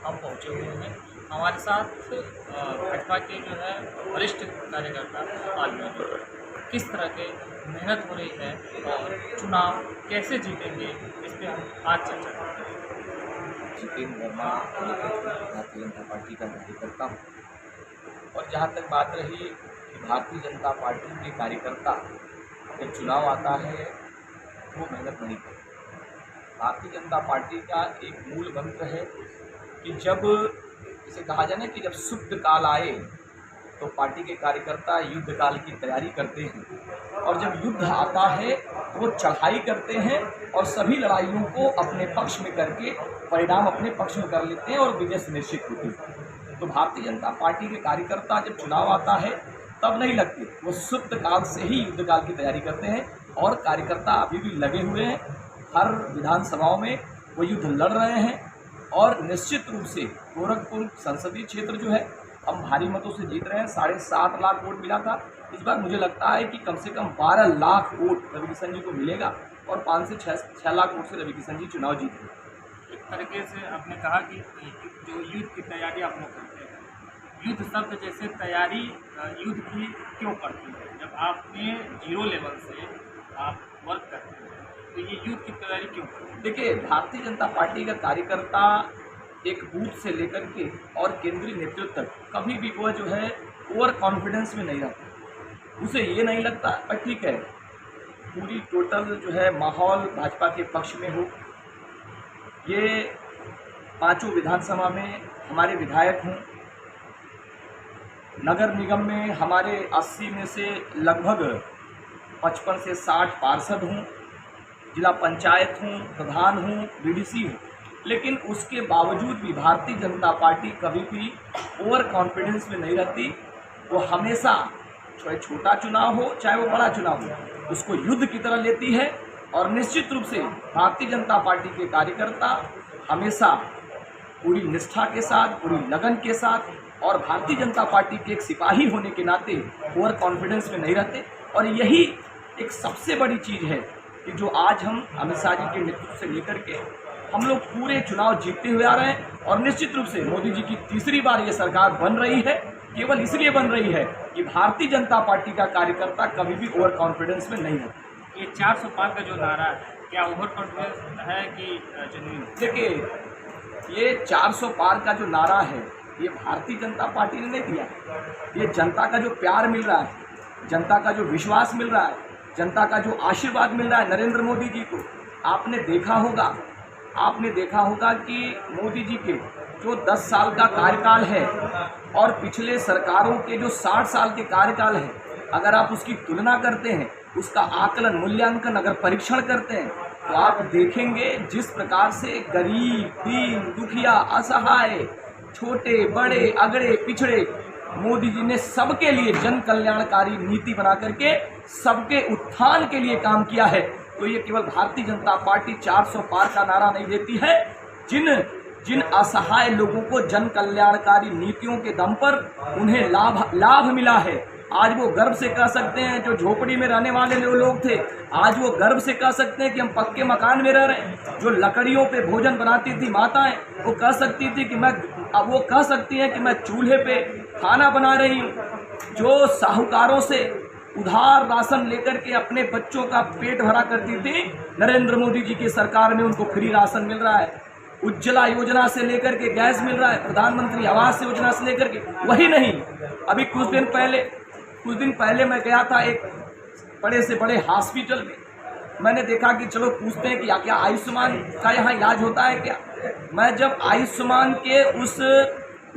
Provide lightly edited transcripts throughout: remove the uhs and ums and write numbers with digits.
हम पहुँचे हुए हैं। हमारे साथ भाजपा के जो है वरिष्ठ कार्यकर्ता आज मौजूद हैं। किस तरह के मेहनत हो रही है और चुनाव कैसे जीतेंगे, इस पे हम आज चर्चा करेंगे। जितेंद्र वर्मा भारतीय जनता पार्टी का कार्यकर्ता हूँ। और जहाँ तक बात रही कि भारतीय जनता पार्टी के कार्यकर्ता जब चुनाव आता है वो मेहनत नहीं करते। भारतीय जनता पार्टी का एक मूल मंत्र है कि जब इसे कहा जाए ना कि जब सुप्त काल आए तो पार्टी के कार्यकर्ता युद्ध काल की तैयारी करते हैं, और जब युद्ध आता है तो वो चढ़ाई करते हैं और सभी लड़ाइयों को अपने पक्ष में करके परिणाम अपने पक्ष में कर लेते हैं और विजय सुनिश्चित होती है। तो भारतीय जनता पार्टी के कार्यकर्ता जब चुनाव आता है तब नहीं लगते, वो सुप्त काल से ही युद्ध काल की तैयारी करते हैं और कार्यकर्ता अभी भी लगे हुए हैं। हर विधानसभाओं में वो युद्ध लड़ रहे हैं और निश्चित रूप से गोरखपुर संसदीय क्षेत्र जो है हम भारी मतों से जीत रहे हैं। 7.5 लाख वोट मिला था, इस बार मुझे लगता है कि कम से कम 12 लाख वोट रवि किशन जी को मिलेगा और 5 से 6 लाख वोट से रवि किशन जी चुनाव जीतेंगे। एक तरीके से आपने कहा कि जो युद्ध की तैयारी आप लोग करते हैं, युद्ध शब्द जैसे तैयारी युद्ध की क्यों करती है? जब आपने जीरो लेवल से आप वर्क करते हैं तो ये युद्ध की तैयारी क्यों करते हैं? देखिए, भारतीय जनता पार्टी का कार्यकर्ता एक बूथ से लेकर के और केंद्रीय नेतृत्व तक कभी भी वो जो है ओवर कॉन्फिडेंस में नहीं रहता। उसे ये नहीं लगता पर ठीक है पूरी टोटल जो है माहौल भाजपा के पक्ष में हो। ये 5 विधानसभा में हमारे विधायक हों, नगर निगम में हमारे 80 में से लगभग 55 से 60 पार्षद हों, जिला पंचायत हूँ, प्रधान हूँ, बीडीसी हूँ, लेकिन उसके बावजूद भी भारतीय जनता पार्टी कभी भी ओवर कॉन्फिडेंस में नहीं रहती। वो हमेशा चाहे छोटा चुनाव हो चाहे वो बड़ा चुनाव हो, उसको युद्ध की तरह लेती है। और निश्चित रूप से भारतीय जनता पार्टी के कार्यकर्ता हमेशा पूरी निष्ठा के साथ, पूरी लगन के साथ और भारतीय जनता पार्टी के एक सिपाही होने के नाते ओवर कॉन्फिडेंस में नहीं रहते। और यही एक सबसे बड़ी चीज़ है कि जो आज हम अमित शाह जी के नेतृत्व से लेकर के हम लोग पूरे चुनाव जीतते हुए आ रहे हैं। और निश्चित रूप से मोदी जी की तीसरी बार ये सरकार बन रही है, केवल इसलिए बन रही है कि भारतीय जनता पार्टी का कार्यकर्ता कभी भी ओवर कॉन्फिडेंस में नहीं है। ये 400 पार का जो नारा है, क्या ओवर कॉन्फिडेंस है कि जेन्युइन? देखिए, ये 400 पार का जो नारा है ये भारतीय जनता पार्टी ने नहीं दिया, ये जनता का जो प्यार मिल रहा है, जनता का जो विश्वास मिल रहा है, जनता का जो आशीर्वाद मिल रहा है नरेंद्र मोदी जी को। आपने देखा होगा कि मोदी जी के जो 10 साल का कार्यकाल है और पिछले सरकारों के जो 60 साल के कार्यकाल है, अगर आप उसकी तुलना करते हैं, उसका आकलन मूल्यांकन अगर परीक्षण करते हैं तो आप देखेंगे जिस प्रकार से गरीब, दीन, दुखिया, असहाय, छोटे बड़े, अगड़े पिछड़े मोदी जी ने सबके लिए जन कल्याणकारी नीति बना करके सबके उत्थान के लिए काम किया है। तो ये केवल भारतीय जनता पार्टी 400 पार का नारा नहीं देती है। जिन असहाय लोगों को जन कल्याणकारी नीतियों के दम पर उन्हें लाभ मिला है, आज वो गर्व से कह सकते हैं। जो झोपड़ी में रहने वाले लोग थे, आज वो गर्व से कह सकते हैं कि हम पक्के मकान में रह रहे हैं। जो लकड़ियों पे भोजन बनाती थी माताएं, वो कह सकती हैं कि मैं चूल्हे पे खाना बना रही हूँ। जो साहूकारों से उधार राशन लेकर के अपने बच्चों का पेट भरा करती थी, नरेंद्र मोदी जी की सरकार में उनको फ्री राशन मिल रहा है। उज्ज्वला योजना से लेकर के गैस मिल रहा है, प्रधानमंत्री आवास योजना से लेकर के। वही नहीं, अभी कुछ दिन पहले मैं गया था एक बड़े से बड़े हॉस्पिटल में। मैंने देखा कि चलो पूछते हैं कि क्या आयुष्मान का यहाँ इलाज होता है क्या। मैं जब आयुष्मान के उस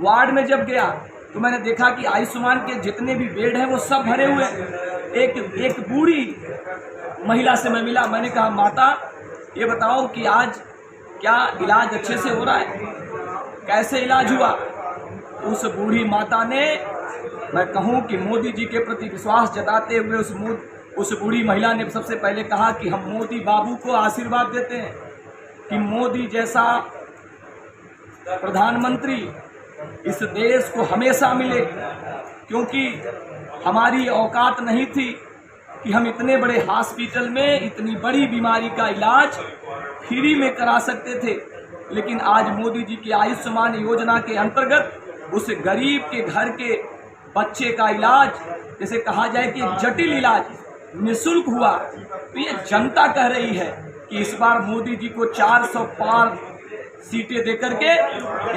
वार्ड में जब गया तो मैंने देखा कि आयुष्मान के जितने भी बेड हैं वो सब भरे हुए हैं। एक बूढ़ी महिला से मैं मिला, मैंने कहा माता ये बताओ कि आज क्या इलाज अच्छे से हो रहा है, कैसे इलाज हुआ। उस बूढ़ी माता ने, मैं कहूँ कि मोदी जी के प्रति विश्वास जताते हुए उस बूढ़ी महिला ने सबसे पहले कहा कि हम मोदी बाबू को आशीर्वाद देते हैं कि मोदी जैसा प्रधानमंत्री इस देश को हमेशा मिले, क्योंकि हमारी औकात नहीं थी कि हम इतने बड़े हॉस्पिटल में इतनी बड़ी बीमारी का इलाज फ्री में करा सकते थे। लेकिन आज मोदी जी की आयुष्मान योजना के अंतर्गत उस गरीब के घर के बच्चे का इलाज, जैसे कहा जाए कि एक जटिल इलाज निःशुल्क हुआ। तो ये जनता कह रही है कि इस बार मोदी जी को 400 पार सीटें देकर के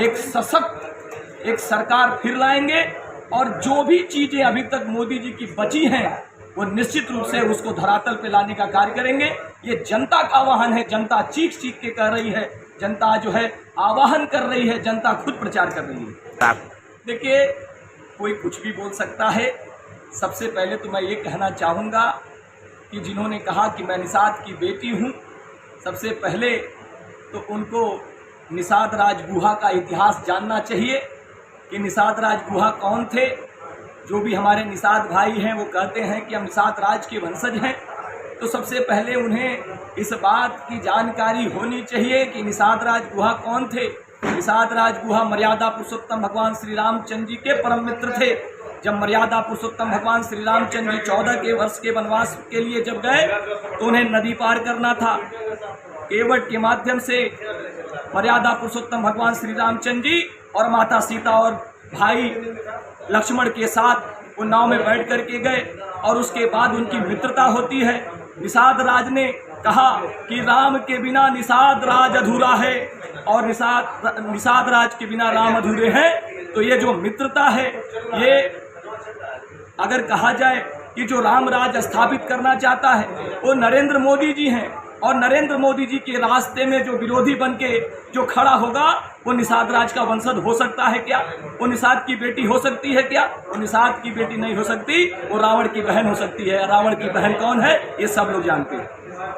एक सशक्त एक सरकार फिर लाएंगे, और जो भी चीजें अभी तक मोदी जी की बची हैं वो निश्चित रूप से उसको धरातल पे लाने का कार्य करेंगे। ये जनता का आह्वान है, जनता चीख चीख के कह रही है, जनता जो है आह्वान कर रही है, जनता खुद प्रचार कर रही है। देखिए, कोई कुछ भी बोल सकता है। सबसे पहले तो मैं ये कहना चाहूँगा कि जिन्होंने कहा कि मैं निषाद की बेटी हूँ, सबसे पहले तो उनको निषाद राज गुहा का इतिहास जानना चाहिए कि निषाद राज गुहा कौन थे। जो भी हमारे निषाद भाई हैं वो कहते हैं कि हम निषाद राज के वंशज हैं, तो सबसे पहले उन्हें इस बात की जानकारी होनी चाहिए कि निषाद राज गुहा कौन थे। निषाद राज गुहा मर्यादा पुरुषोत्तम भगवान श्री रामचंद्र जी के परम मित्र थे। जब मर्यादा पुरुषोत्तम भगवान श्री रामचंद्र जी 14 के वर्ष के वनवास के लिए जब गए तो उन्हें नदी पार करना था। केवट के माध्यम से मर्यादा पुरुषोत्तम भगवान श्री रामचंद्र जी और माता सीता और भाई लक्ष्मण के साथ वो नाव में बैठ करके गए, और उसके बाद उनकी मित्रता होती है। निषाद राज ने कहा कि राम के बिना निषाद राज अधूरा है, और निषाद राज के बिना राम अधूरे हैं। तो ये जो मित्रता है, ये अगर कहा जाए कि जो राम राज स्थापित करना चाहता है वो नरेंद्र मोदी जी हैं, और नरेंद्र मोदी जी के रास्ते में जो विरोधी बन के जो खड़ा होगा वो निषाद राज का वंशज हो सकता है क्या? वो निषाद की बेटी हो सकती है क्या? वो निषाद की बेटी नहीं हो सकती, वो रावण की बहन हो सकती है। रावण की बहन कौन है ये सब लोग जानते हैं।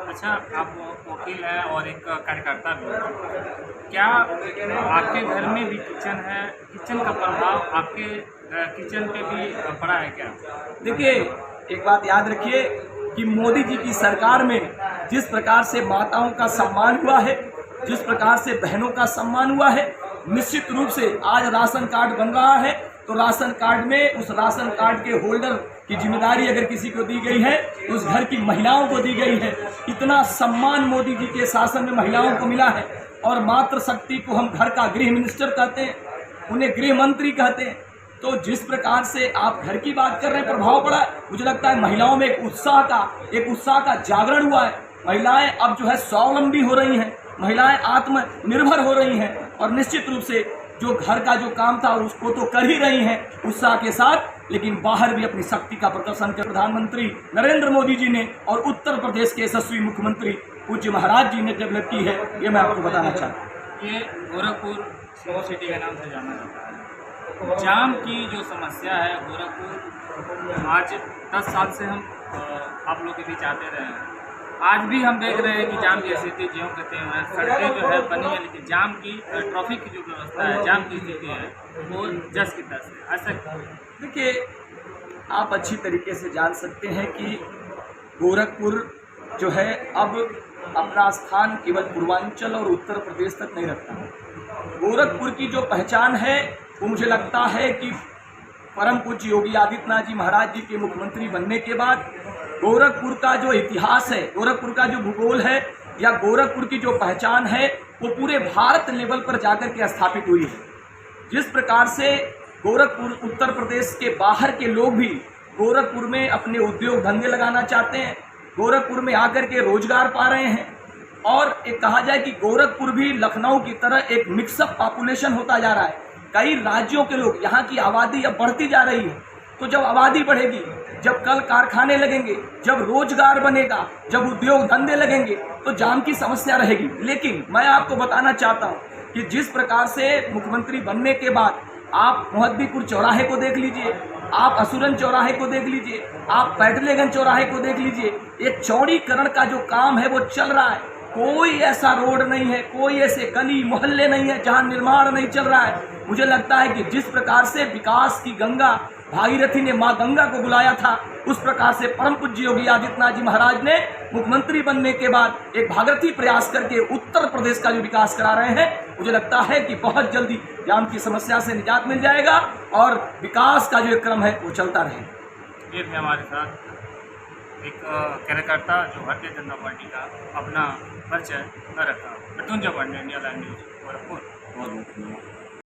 अच्छा, आप वकील हैं और एक कार्यकर्ता भी हैं। क्या आपके घर में भी किचन है? किचन का प्रभाव आपके किचन पे भी पड़ा है क्या? देखिए, एक बात याद रखिए कि मोदी जी की सरकार में जिस प्रकार से माताओं का सम्मान हुआ है, जिस प्रकार से बहनों का सम्मान हुआ है, निश्चित रूप से आज राशन कार्ड बन रहा है तो राशन कार्ड में उस राशन कार्ड के होल्डर की जिम्मेदारी अगर किसी को दी गई है तो उस घर की महिलाओं को दी गई है। इतना सम्मान मोदी जी के शासन में महिलाओं को मिला है, और मातृ शक्ति को हम घर का गृह मिनिस्टर कहते हैं, उन्हें गृह मंत्री कहते हैं। तो जिस प्रकार से आप घर की बात कर रहे हैं, प्रभाव पड़ा, मुझे लगता है महिलाओं में एक उत्साह का जागरण हुआ है। महिलाएं अब जो है स्वावलंबी हो रही हैं, महिलाएं आत्मनिर्भर हो रही हैं, और निश्चित रूप से जो घर का जो काम था उसको तो कर ही रही हैं उत्साह के साथ, लेकिन बाहर भी अपनी शक्ति का प्रदर्शन कर प्रधानमंत्री नरेंद्र मोदी जी ने और उत्तर प्रदेश के यशस्वी मुख्यमंत्री पूज्य महाराज जी ने डेवलप की है। ये मैं आपको बताना चाहता हूँ। ये गोरखपुर स्मार्ट सिटी के नाम से जाना जाता है। जाम की जो समस्या है गोरखपुर, आज 10 साल से हम आप लोग के बीच आते रहे हैं। आज भी हम देख रहे हैं कि जाम की स्थिति ज्यों कहते हैं, सड़कें जो है बनी है, लेकिन जाम की ट्रैफिक की जो व्यवस्था है, जाम की स्थिति है वो जस की तस है। ऐसा देखिए, आप अच्छी तरीके से जान सकते हैं कि गोरखपुर जो है अब अपना स्थान केवल पूर्वांचल और उत्तर प्रदेश तक नहीं रखता है। गोरखपुर की जो पहचान है वो मुझे लगता है कि परम पूज्य योगी आदित्यनाथ जी महाराज जी के मुख्यमंत्री बनने के बाद गोरखपुर का जो इतिहास है, गोरखपुर का जो भूगोल है, या गोरखपुर की जो पहचान है वो पूरे भारत लेवल पर जाकर के स्थापित हुई है। जिस प्रकार से गोरखपुर उत्तर प्रदेश के बाहर के लोग भी गोरखपुर में अपने उद्योग धंधे लगाना चाहते हैं, गोरखपुर में आकर के रोजगार पा रहे हैं, और एक कहा जाए कि गोरखपुर भी लखनऊ की तरह एक मिक्सअप पॉपुलेशन होता जा रहा है। कई राज्यों के लोग, यहाँ की आबादी अब बढ़ती जा रही है, तो जब आबादी बढ़ेगी, जब कल कारखाने लगेंगे, जब रोजगार बनेगा, जब उद्योग धंधे लगेंगे, तो जाम की समस्या रहेगी। लेकिन मैं आपको बताना चाहता हूँ कि जिस प्रकार से मुख्यमंत्री बनने के बाद आप मोहद्दीपुर चौराहे को देख लीजिए, आप असुरन चौराहे को देख लीजिए, आप पैटलेगंज चौराहे को देख लीजिए, ये चौड़ीकरण का जो काम है वो चल रहा है। कोई ऐसा रोड नहीं है, कोई ऐसे गली मोहल्ले नहीं है जहाँ निर्माण नहीं चल रहा है। मुझे लगता है कि जिस प्रकार से विकास की गंगा भागीरथी ने माँ गंगा को बुलाया था, उस प्रकार से परम पूज्य योगी आदित्यनाथ जी महाराज ने मुख्यमंत्री बनने के बाद एक भागीरथी प्रयास करके उत्तर प्रदेश का जो विकास करा रहे हैं। मुझे लगता है कि बहुत जल्दी जाम की समस्या से निजात मिल जाएगा और विकास का जो क्रम है वो चलता रहेगा। ये थे हमारे साथ एक कार्यकर्ता जो भारतीय जनता पार्टी का अपना परिचय रखा। Mrityunjay Pandey, India live news. भरपूर